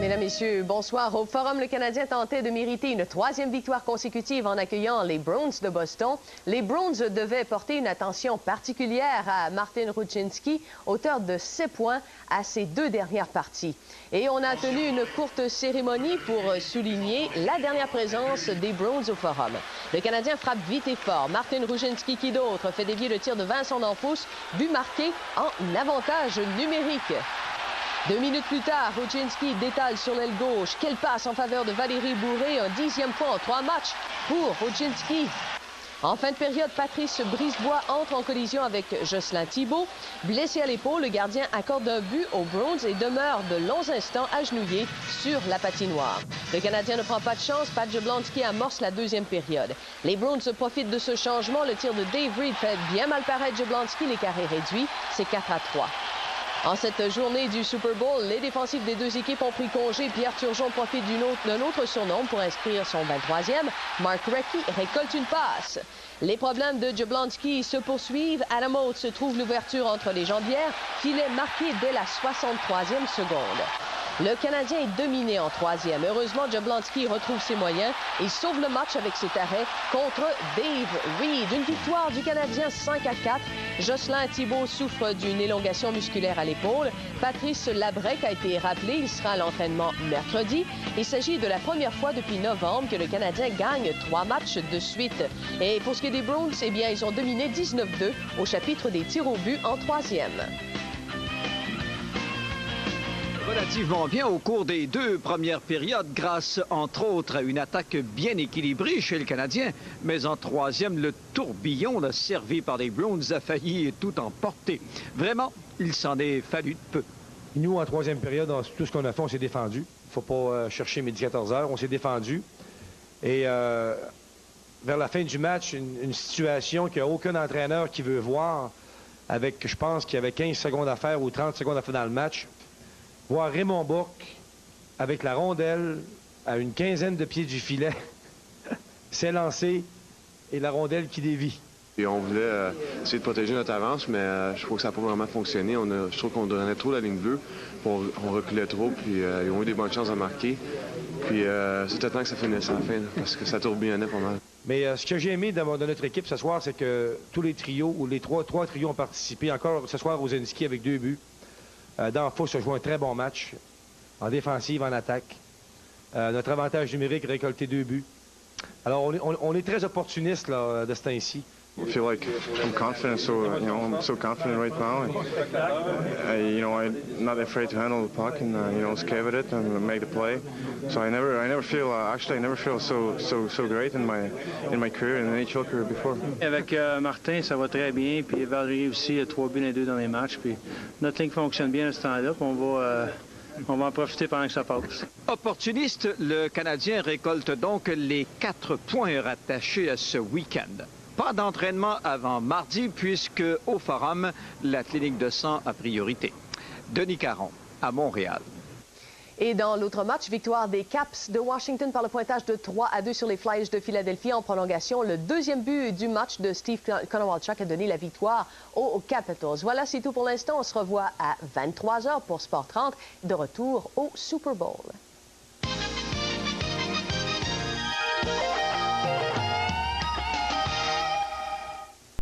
Mesdames, Messieurs, bonsoir. Au Forum, le Canadien tentait de mériter une troisième victoire consécutive en accueillant les Browns de Boston. Les Browns devaient porter une attention particulière à Martin Rucinski, auteur de 7 points à ses 2 dernières parties. Et on a tenu une courte cérémonie pour souligner la dernière présence des Browns au Forum. Le Canadien frappe vite et fort. Martin Rucinski, qui d'autre, fait dévier le tir de Vincent Damphousse, but marqué en avantage numérique. 2 minutes plus tard, Rucinski détale sur l'aile gauche. Quelle passe en faveur de Valérie Bourré. Un 10e point en 3 matchs pour Rucinski. En fin de période, Patrice Brisebois entre en collision avec Jocelyn Thibault. Blessé à l'épaule, le gardien accorde un but aux Browns et demeure de longs instants agenouillé sur la patinoire. Le Canadien ne prend pas de chance. Pat Jablonski amorce la 2e période. Les Browns profitent de ce changement. Le tir de Dave Reed fait bien mal paraître Jablonski. L'écart est réduit. C'est 4-3. En cette journée du Super Bowl, les défensifs des deux équipes ont pris congé. Pierre Turgeon profite d'un autre surnom pour inscrire son 23e. Mark Recchi récolte une passe. Les problèmes de Jablonski se poursuivent. Adam Oates trouve l'ouverture entre les jambières. Filet marqué dès la 63e seconde. Le Canadien est dominé en 3e. Heureusement, Jablonski retrouve ses moyens et sauve le match avec cet arrêt contre Dave Reed. Une victoire du Canadien 5-4. Jocelyn Thibault souffre d'une élongation musculaire à l'épaule. Patrice Labrec a été rappelé. Il sera à l'entraînement mercredi. Il s'agit de la première fois depuis novembre que le Canadien gagne 3 matchs de suite. Et pour ce qui est des Browns, eh bien, ils ont dominé 19-2 au chapitre des tirs au but en 3e. Relativement bien au cours des 2 premières périodes, grâce entre autres à une attaque bien équilibrée chez le Canadien. Mais en 3e, le tourbillon servi par les Browns a failli tout emporter. Vraiment, il s'en est fallu de peu. Nous, en 3e période, tout ce qu'on a fait, on s'est défendu. Il ne faut pas chercher midi 14 heures. On s'est défendu. Et vers la fin du match, une situation qu'il n'y a aucun entraîneur qui veut voir, avec, je pense qu'il y avait 15 secondes à faire ou 30 secondes à faire dans le match. Voir Raymond Bourque avec la rondelle à une quinzaine de pieds du filet s'élancer et la rondelle qui dévie. Et on voulait essayer de protéger notre avance, mais je trouve que ça n'a pas vraiment fonctionné. Je trouve qu'on donnait trop la ligne bleue, on reculait trop, puis ils ont eu des bonnes chances de marquer. Puis c'était temps que ça finisse à la fin, parce que ça tourbillonnait pas mal. Mais ce que j'ai aimé de notre équipe ce soir, c'est que tous les trios, ou les trois trios ont participé. Encore ce soir, Rucinski avec 2 buts. Damphousse a joué un très bon match, en défensive, en attaque. Notre avantage numérique, récolté 2 buts. Alors, on est très opportuniste là, de ce temps-ci. I feel like I'm confident, I'm so confident right now. I'm not afraid to handle the puck and skate with it and make the play. So I never feel so great in my career, in NHL career before. Avec Martin, ça va très bien, puis Valérie aussi, 3 buts dans les 2 derniers matchs, puis notre ligne fonctionne bien à ce temps-là, puis on va en profiter pendant que ça passe. Opportuniste, le Canadien récolte donc les 4 points rattachés à ce week-end. Pas d'entraînement avant mardi, puisque au Forum, la clinique de sang a priorité. Denis Caron, à Montréal. Et dans l'autre match, victoire des Caps de Washington par le pointage de 3-2 sur les Flyers de Philadelphie en prolongation. Le 2e but du match de Steve Konowalchuk a donné la victoire aux Capitals. Voilà, c'est tout pour l'instant. On se revoit à 23h pour Sport 30, de retour au Super Bowl.